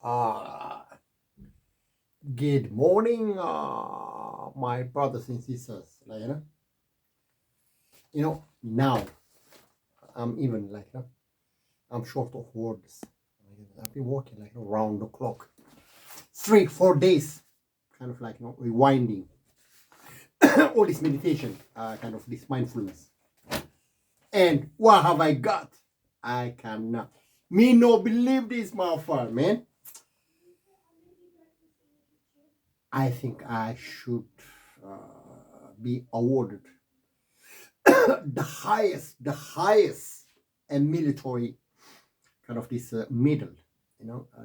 uh, Good morning, my brothers and sisters. Now I'm even I'm short of words. I've been working around the clock, 3 4 days, kind of rewinding all this meditation, kind of this mindfulness. And what have I got? I cannot. Me no believe this, motherfucker, man. I think I should be awarded the highest and military kind of this medal,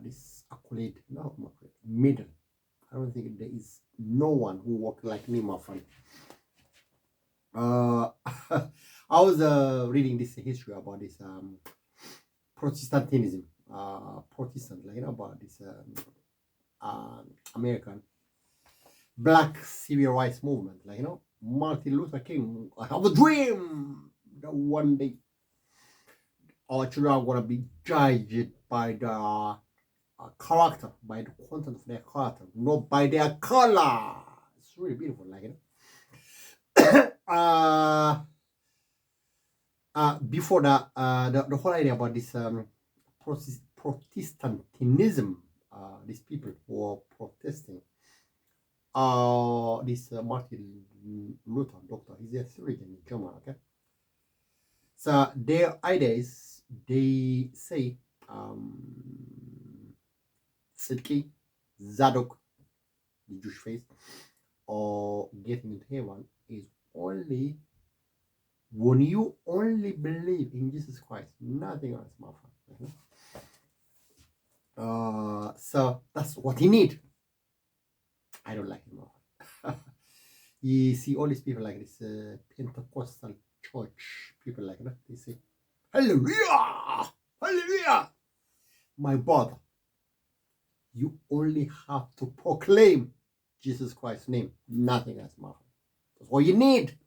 this accolade, no, not accolade, medal. I don't think there is no one who worked like me, my friend. Uh, I was reading this history about this Protestantism, Protestant, about this American Black Civil Rights Movement, Martin Luther King. I have a dream that one day our children are gonna be judged by the character, by the content of their character, not by their color. It's really beautiful, before that, the whole idea about this Protestantism, these people who are protesting, this Martin Luther, doctor, he's a theologian in German, okay? So their idea is they say Sidki, Zadok, the Jewish faith, or getting into heaven is only when you only believe in Jesus Christ, nothing else, my friend. So that's what he need. I don't like him. You see all these people like this Pentecostal church people like that. They say, "Hallelujah, Hallelujah." My brother, you only have to proclaim Jesus Christ's name, nothing else, my friend. That's all you need.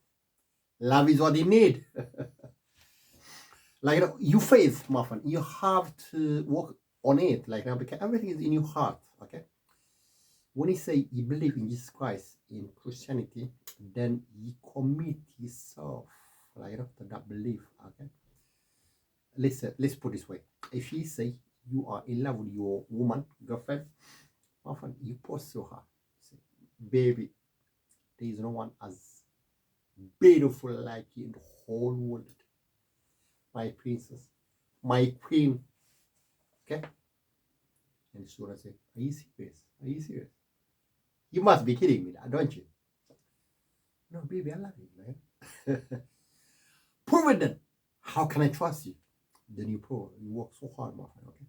Love is what you need. You faith, my friend. You have to work on it, because everything is in your heart. Okay. When you say you believe in Jesus Christ in Christianity, then you commit yourself, to that belief. Okay. Let's put it this way. If you say you are in love with your woman, girlfriend, my friend, you pursue her. Say, baby, there is no one as beautiful like you in the whole world. My princess, my queen. Okay? And she would say, are you serious? Are you serious? You must be kidding me, don't you? No, baby, I love you, man. Prove it then. How can I trust you? Then you prove it. You work so hard, my friend, okay?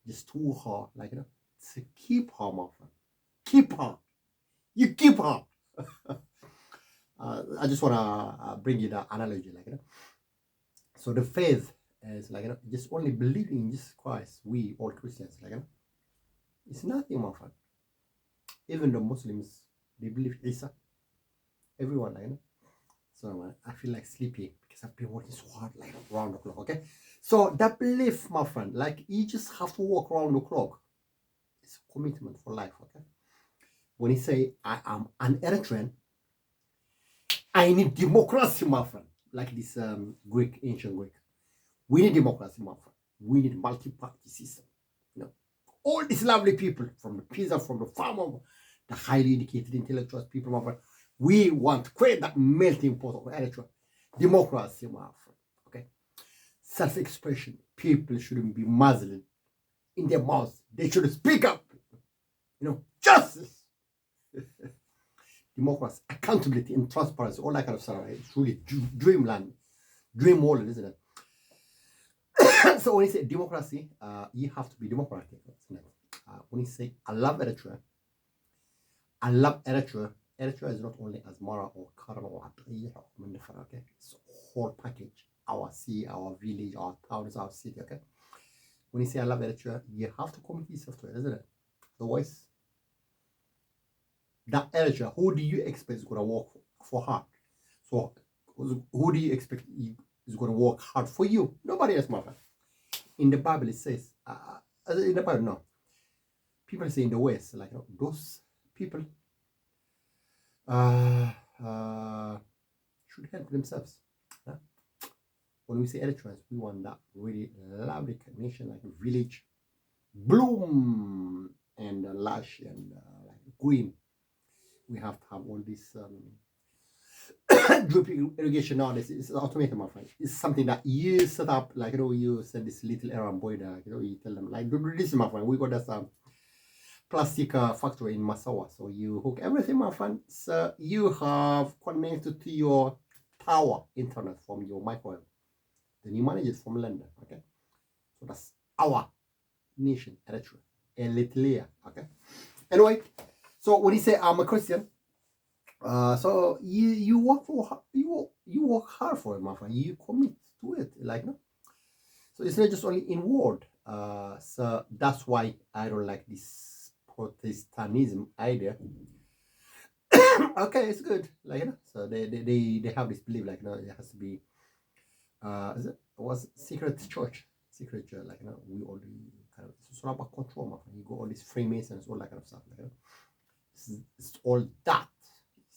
Just too hard, to keep her, my friend. Keep her. You keep her. I just want to bring you the analogy, So the faith is just only believing in Jesus Christ. We all Christians, it's nothing, my friend. Even the Muslims, they believe Isa. Everyone, So I feel like sleepy because I've been working so hard, around the clock. Okay, so that belief, my friend, you just have to walk around the clock. It's a commitment for life. Okay, when you say I am an Eritrean, I need democracy, my friend. Like this ancient Greek. We need democracy, my friend. We need multi-party system. All these lovely people, from the peasant, from the farmer, the highly educated intellectuals, people, my friend. We want to create that melting pot of Eritrea. Democracy, my friend. Okay? Self-expression. People shouldn't be muzzled in their mouths. They should speak up. Justice. Democracy, accountability, and transparency, all that kind of stuff. Right? It's really dreamland, dream world, isn't it? So when you say democracy, you have to be democratic. When you say I love Eritrea, Eritrea is not only Asmara or Karan or Atriya or Mandafar, okay? It's a whole package. Our sea, our village, our towns, our city, okay? When you say I love Eritrea, you have to commit yourself to it, isn't it? Otherwise, that Eritrea, who do you expect is going to work for her? So, who do you expect is going to work hard for you? Nobody else, my friend. in the Bible it says, in the Bible, no. People say in the West, like those people should help themselves. Huh? When we say Eritreans, we want that really lovely nation, like a village, bloom and lush and like green. We have to have all this drip irrigation nowadays. It's automated, my friend. It's something that you set up, like you send this little errand boy there, you tell them, like, do this, my friend. We got this plastic factory in Massawa. So you hook everything, my friend. So you have connected to your power internet from your microwave. Then you manage it from London, okay? So that's our nation, Eritrea, Eritrea, okay? Anyway, so when you say I'm a Christian, so you work for you work hard for it, my friend. You commit to it, like no. So it's not just only in word. So that's why I don't like this Protestantism idea. Okay, it's good, like so they have this belief, like it has to be was secret church, like we all kind of, it's all about control, my friend. You go all these Freemasons, all that kind of stuff, like it's all that,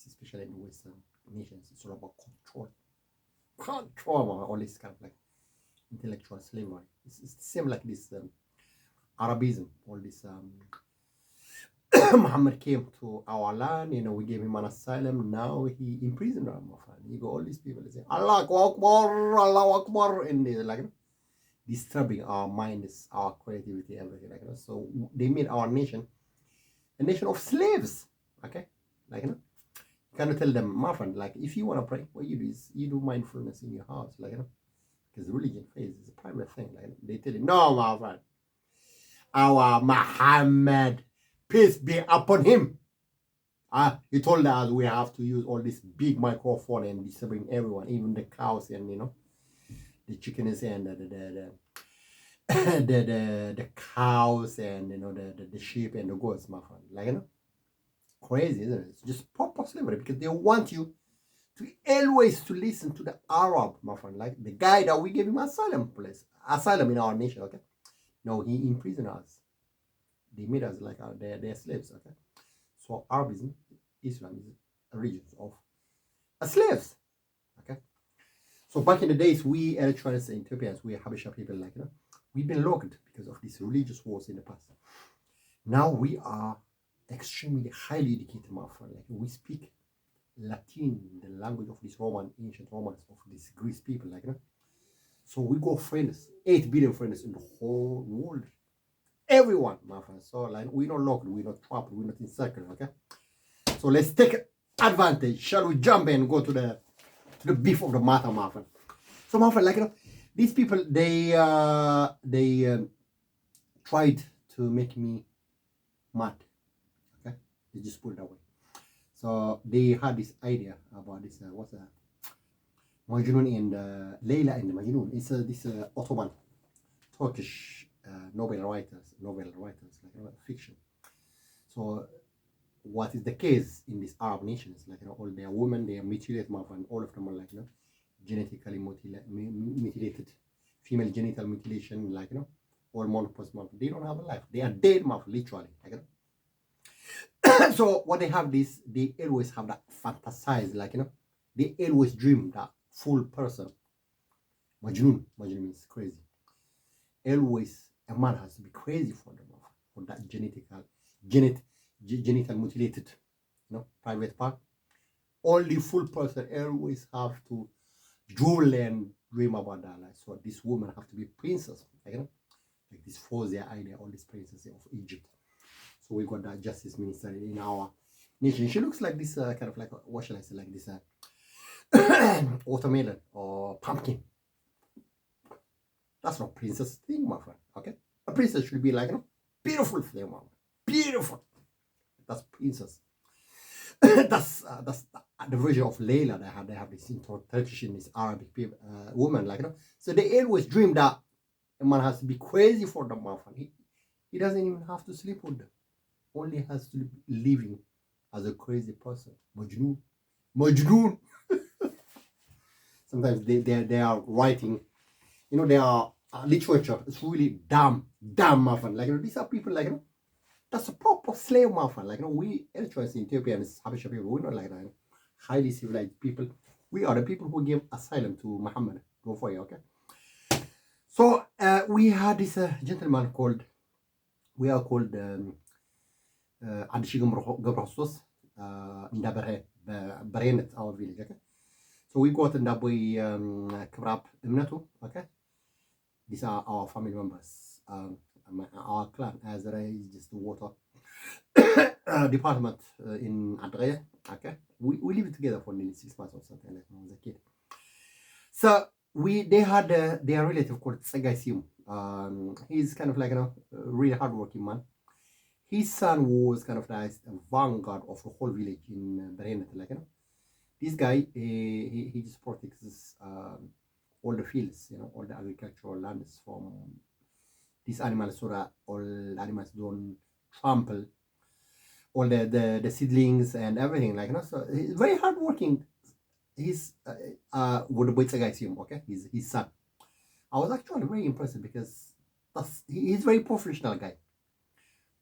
especially in Western nations. It's all about control, all this kind of like intellectual slavery. It's the same like this Arabism, all this Muhammad came to our land, we gave him an asylum. Now he imprisoned our friend. You go all these people, they say Allah Akbar, and they're like disturbing our minds, our creativity, everything, like so they made our nation a nation of slaves, okay, like you cannot tell them, my friend, like if you want to pray, what you do is you do mindfulness in your house, like because religion faith is a private thing, like they tell you, no, my friend, our Muhammad, peace be upon him, he told us we have to use all this big microphone and disturbing everyone, even the cows and the chickens and the cows and the sheep and the goats, my friend, like crazy, isn't it? It's just proper slavery, because they want you to always to listen to the Arab, my friend, like the guy that we gave him asylum in our nation, okay? No, he imprisoned us. They made us like their slaves, okay? So Arabism, Islam is a region of slaves, okay? So back in the days, we Eritreans and Ethiopians, we Habesha people, like we've been locked because of these religious wars in the past. Now we are extremely highly educated, my friend. Like we speak Latin, the language of these ancient Romans, of these Greece people, like so we got friends, 8 billion friends in the whole world. Everyone, my friend. So like we're not locked, we're not trapped, we're not encircled, okay? So let's take advantage. Shall we jump and go to the beef of the matter, my friend? So my friend, like these people, they tried to make me mad. Okay, they just put it that way. So they had this idea about this what's that? Majnun and Leila and Majnun. It's this Ottoman Turkish novel writers, like fiction. So what is the case in these Arab nations? Like all their women, they are mutilated, and all of them are like genetically mutilated, female genital mutilation, like all monopause, they don't have a life. They are dead, literally. Like, so what they have this, they always have that fantasize, like they always dream that full person. Majnun means crazy. Always a man has to be crazy for them, for that genital mutilated, private part. Only full person always have to drool and dream about that. Like, so this woman have to be princess, like this Fozia idea, all these princesses of Egypt. So we got that justice minister in our nation. She looks like this kind of like, what shall I say, like this watermelon or pumpkin. That's not princess thing, my friend. Okay, a princess should be like beautiful thing, my friend. Beautiful. That's princess. that's the version of Layla they have this interpretation, this Arabic people, woman, like so they always dream that a man has to be crazy for them, my friend. He doesn't even have to sleep with them. Only has to be living as a crazy person. Majnun. Sometimes they are writing, they are literature. It's really damn my friend. Like, these are people like, that's a proper slave, my friend. Like, we Eritreans, Ethiopians, Habesha people, we're not like that. Highly civilized people. We are the people who gave asylum to Muhammad. Go for you, okay? So we had this gentleman called, we are called Adishigam Gabrostos in Barenet, our village, okay? So we got in Daboy Kabrab Imnatu, okay? These are our family members. Our clan, as there is just the water department in Adreye, okay? We lived together for nearly 6 months or something like when I was a kid. So they had their relative called Tsagai Sium. He's kind of like, a really hardworking man. His son was kind of like a vanguard of the whole village in Berenet, like, this guy, he just protects all the fields, all the agricultural lands from these animals so that all animals don't trample all the seedlings and everything, like, so he's very hardworking. He's what the boy guy see him, okay? He's his son. I was actually very impressed because he's very professional guy.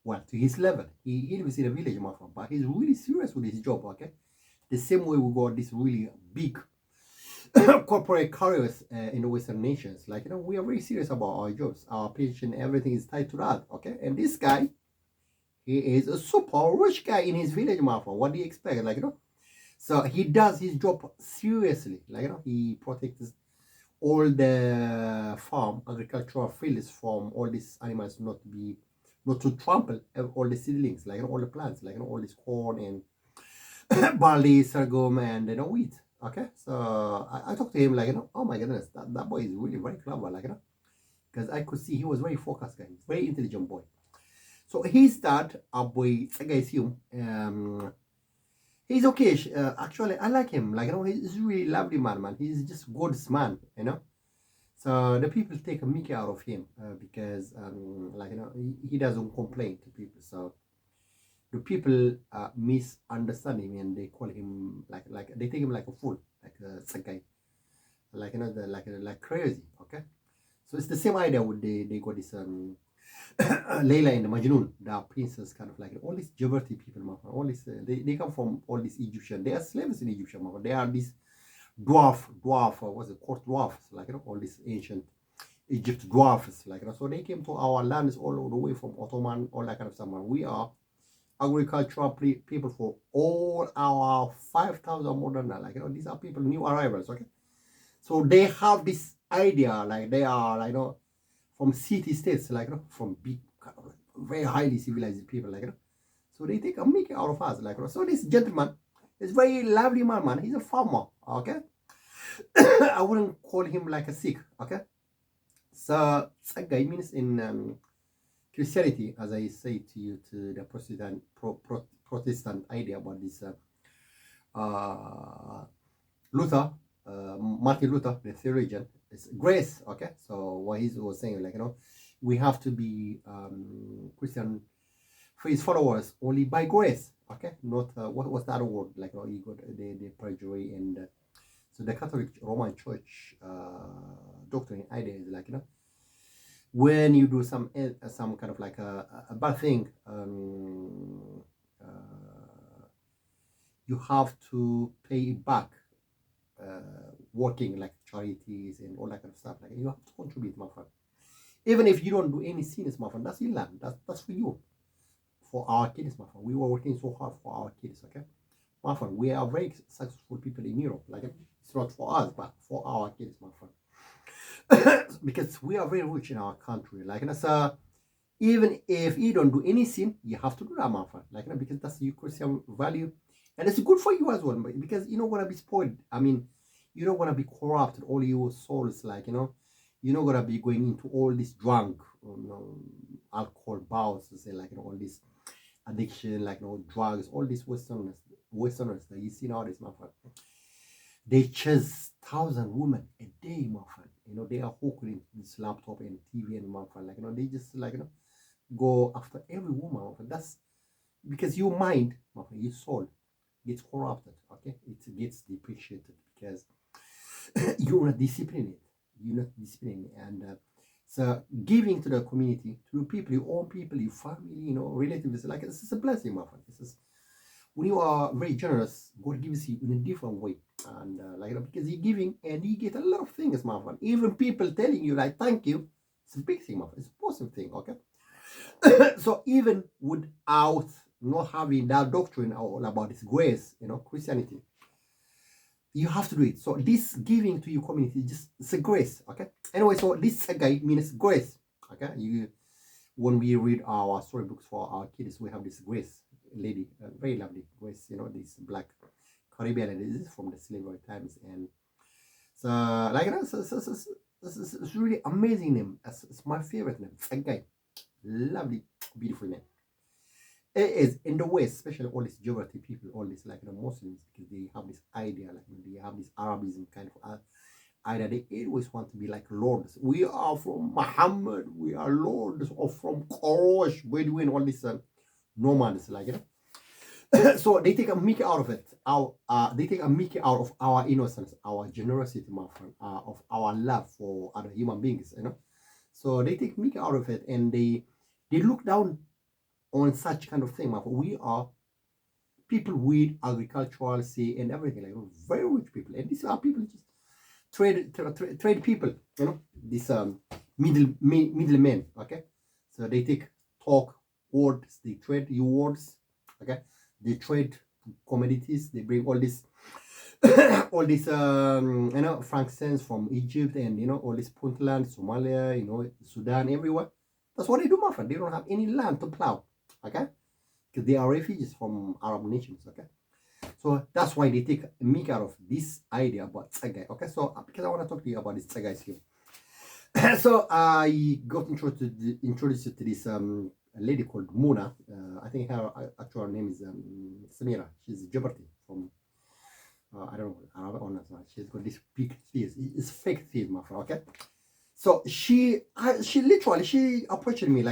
Well, to his level, he lives in a village, my friend, but he's really serious with his job, okay? The same way we got this really big corporate careers in the Western nations. Like, we are very serious about our jobs. Our pension, everything is tied to that, okay? And this guy, he is a super rich guy in his village, my friend. What do you expect? Like, so he does his job seriously. Like, he protects all the farm, agricultural fields from all these animals not to trample all the seedlings, like, all the plants, like, all this corn and barley, sorghum, and wheat. Okay, so I talked to him like, oh my goodness, that boy is really very clever, like, because I could see he was very focused guy, very intelligent boy. So he started a boy, he's okay. Actually, I like him. Like, he's really lovely man. He's just God's man, So the people take a mickey out of him because, like, he doesn't complain to people. So the people misunderstand him and they call him like they take him like a fool, like a guy, like, like crazy. Okay, so it's the same idea with they got this Layla and the Majnun, the princess, kind of like all these Djibouti people, all these they come from all these Egyptian. They are slaves in Egyptian, they are these dwarf, what's it, court dwarfs, like, all these ancient Egypt dwarfs, like, so they came to our lands all the way from Ottoman, all that kind of stuff. We are agricultural people for all our 5,000 modern, like, these are people, new arrivals, okay? So they have this idea, like, they are, like, from city states, like, from big, very highly civilized people, like, so they take a mickey out of us, like, so this gentleman is very lovely man. He's a farmer, okay? I wouldn't call him like a Sikh, okay? So Tsagai means in Christianity, as I say to you, to the Protestant idea about this Martin Luther, the theologian, is grace, okay? So what he was saying, like, we have to be Christian for his followers only by grace, okay? Not what was the other word, like, you got the perjury and so the Catholic Roman Church doctrine idea is like, when you do some kind of like a bad thing, you have to pay it back, working like charities and all that kind of stuff. Like, you have to contribute, my friend. Even if you don't do any sins, my friend, that's your land. That's for you, for our kids, my friend. We were working so hard for our kids, okay? My friend, we are very successful people in Europe. Like, it's not for us, but for our kids, my friend. Because we are very rich in our country. Like, even if you don't do any sin, you have to do that, my friend. Like, because that's your Christian value. And it's good for you as well, because you're not going to be spoiled. I mean, you're not going to be corrupted, all your souls, like, you're not going to be going into all this drunk, alcohol bouts, like, all this addiction, like, drugs, all these Westerners that you see nowadays, my friend. They chase 1,000 women a day, my friend. They are hooked into this laptop and TV and my friend. Like, they just, like, go after every woman, my friend. That's because your mind, my friend, your soul gets corrupted, okay? It gets depreciated because you're not disciplining it. And So giving to the community, to the people, your own people, your family, relatives, like this is a blessing, my friend. This is when you are very generous, God gives you in a different way. And because you're giving and you get a lot of things, my friend. Even people telling you like thank you, it's a big thing, my friend. It's a positive thing, okay? So even without not having that doctrine all about this grace, Christianity, you have to do it. So this giving to your community just it's a grace, okay? Anyway, so this guy means grace, okay? When we read our storybooks for our kids, we have this Grace lady, very lovely Grace, this black Caribbean lady. This is from the slavery times, and so it's really amazing name. It's my favorite name. It's a guy, lovely, beautiful name. It is in the West, especially all these geography people, all these Muslims, because they have this idea, they have this Arabism kind of idea. They always want to be like lords. We are from Muhammad. We are lords, or from Quraysh. We're doing all these nomads, so they take a mickey out of it. They take a mickey out of our innocence, our generosity, my friend, of our love for other human beings. So they take mickey out of it, and they look down on such kind of thing. My friend. We are people with agricultural say and everything, very rich people, and these are people just trade people, this middlemen, okay? So they talk words, they trade you words, okay? They trade commodities, they bring all this all this frankincense from Egypt, and all this Puntland, Somalia, Sudan, everywhere. That's what they do, my friend. They don't have any land to plow, okay? Because they are refugees from Arab nations, okay? So that's why they take a mick out of this idea about Tsagai. Okay, so because I want to talk to you about this Tsagai skill. So I got introduced to this lady called Muna. I think her actual name is Samira. She's Djibouti from I don't know Arab or not. She's got this big teeth. It's fake teeth, my friend. Okay. So she approached me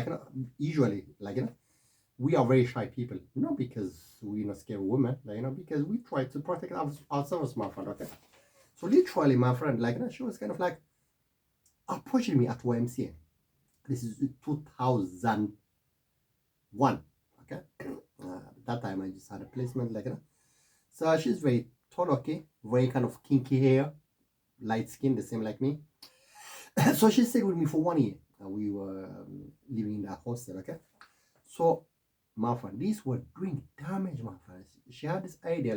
usually we are very shy people, because we're not scared of women, because we try to protect ourselves, my friend, okay? So literally, my friend, she was kind of approaching me at YMCA. This is 2001, okay? That time I just had a placement, So she's very tall, okay? Very kind of kinky hair, light skin, the same like me. So she stayed with me for 1 year. We were living in that hostel, okay? So my friend, these were doing damage, my friend. She had this idea,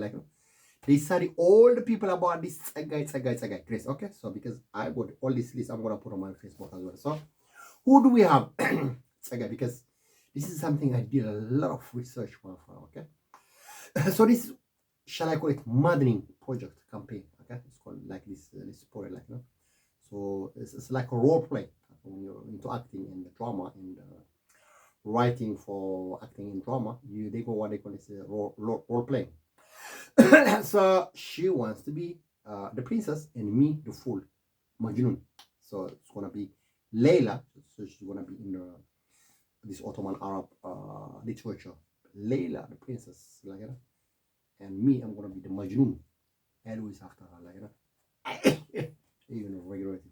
they study all the people about this Tsagai, Chris. Okay, so because I got all this list, I'm gonna put on my Facebook as well. So who do we have? Tsagai, because this is something I did a lot of research, my friend. Okay, so this, shall I call it, maddening project campaign? Okay, it's called this story, So it's like a role play when you're into acting and drama and writing for acting in drama. They go what they call it role playing. So she wants to be the princess and me the fool, Majnun. So it's gonna be Layla. So she's gonna be in this Ottoman Arab literature. Layla, the princess, and me, I'm gonna be the Majnun. Always after her, even regret it,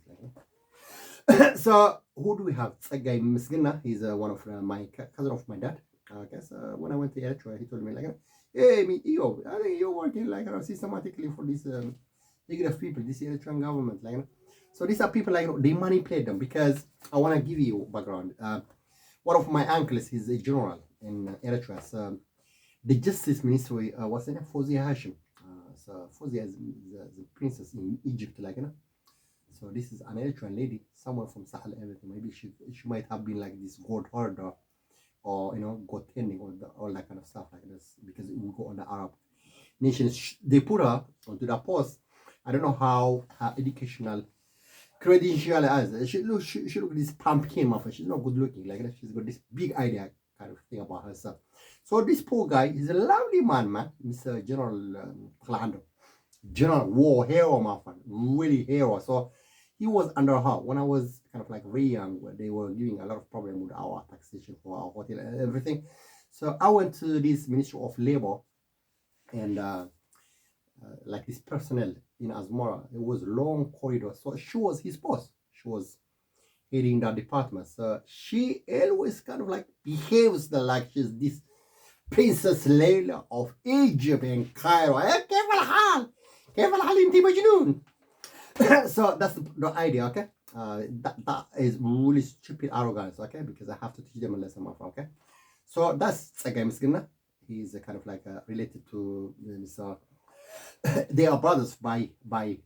So who do we have? Tsagai Misgina. He's one of my cousin of my dad. I guess when I went to Eritrea, he told me hey, me, I think you're working systematically for this negative people, this Eritrean government, So these are people they manipulate them, because I want to give you background. One of my uncles is a general in Eritrea. So the Justice Ministry, what's the name? Fawzia Hashim. So Fawzia is the princess in Egypt, So this is an Eritrean lady, someone from Sahel, everything. Maybe she might have been this gold hoarder, or goat tending, or all that kind of stuff like this, because it will go on the Arab nations. They put her onto that post. I don't know how her educational credential is. She look this pumpkin, my friend. She's not good looking. She's got this big idea kind of thing about herself. So this poor guy is a lovely man, Mr. General General war hero, my friend, really hero. So he was under her when I was kind of very young. They were giving a lot of problem with our taxation for our hotel and everything. So I went to this Ministry of Labor, and this personnel in Asmara. It was long corridor. So she was his boss. She was heading that department. So she always kind of like behaves like she's this Princess Layla of Egypt and Cairo. كيف الحال؟ كيف الحال انت مجنون? So that's the idea, okay? That is really stupid arrogance, okay? Because I have to teach them a lesson, okay? So that's Tsagay Miskina. He's kind of like related to Mr. They are brothers by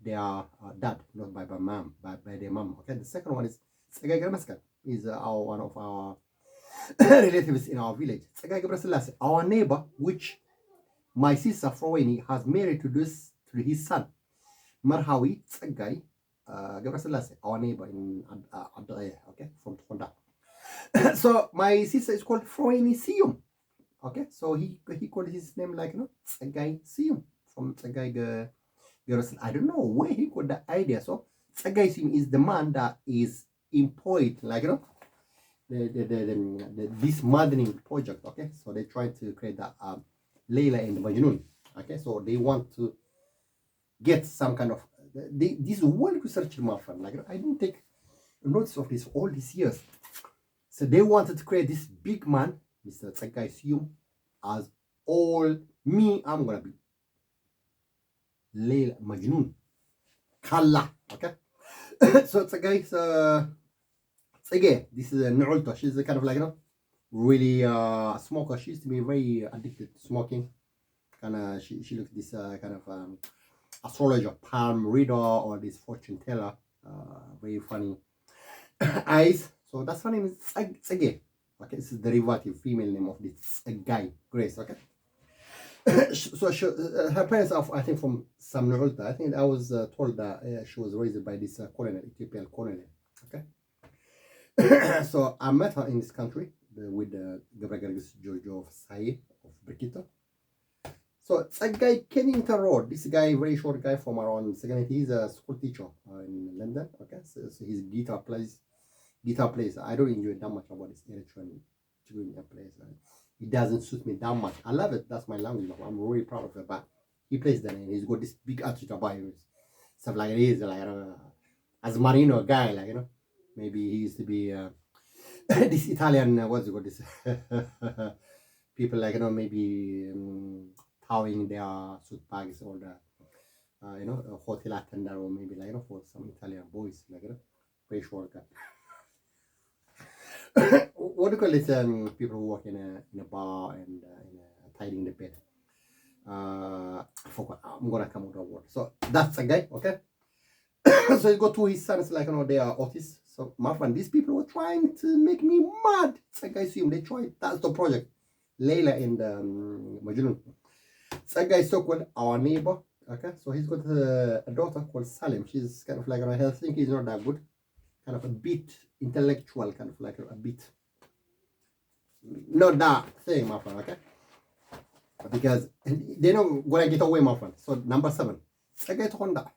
their dad, not by mom, by their mom. Okay. The second one is Tsagay Gramaskal. Is one of our relatives in our village. Tsagay Gabraselassie, our neighbor, which my sister Froweni has married to his son, Marhawi Tsagay Gabraselassie, our neighbor in Adaya, okay, from Tonda. So my sister is called Froweni Sium. Okay, so he called his name like Tsagay Sium from Tsagay Gabraselassie. I don't know where he got the idea. So Tsagay Sium is the man that is employed, like this modeling project. Okay, so they try to create that Layla and Majnun. Okay, so they want to get some kind of this well researched, my friend. Like I didn't take notice of this all these years. So they wanted to create this big man, Mr. Tsagay Sium, as all me. I'm gonna be Layla Majnun. Kalla. Okay. So Tsagay Tsagay, this is a Nurulta. She's a kind of like really smoker. She used to be very addicted to smoking. She looks this kind of astrologer, palm reader, or this fortune teller. Very funny eyes. So that's her name is Tsagay. Okay, this is the derivative female name of this guy, Grace. Okay. So her parents are, I think, from some Nurulta. I think I was told that she was raised by this colonel, Ethiopian colonel. Okay. So I met her in this country with Gabriel Jojo of Saye of Brikito. So Tsagay Kennington Road. This guy, very short guy from around second. He's a school teacher in London. Okay, so his guitar plays. I don't enjoy that much about this electronic plays. It doesn't suit me that much. I love it. That's my language. I'm really proud of it. But he plays that, and he's got this big attitude about it. Stuff like this, like as Marino guy, like maybe he used to be this Italian. What's it called? This people like maybe towing their suit bags or the hotel attendant, or maybe like for some Italian boys, like very short guy. What do you call it? People who work in a bar and tidying the bed. I forgot. I'm gonna come with a word. So that's a guy, okay? So he got two his sons, like they are autists. So my friend, these people were trying to make me mad. Tsagay Sium, they tried. That's the project. Layla and Majnun. Tsagay is so called our neighbor. Okay, so he's got a daughter called Salim. She's kind of like I think he's not that good. Kind of a bit intellectual, kind of like a bit not that thing, my friend, okay? Because they're not gonna get away, my friend. So number 7, Tsagay Honda.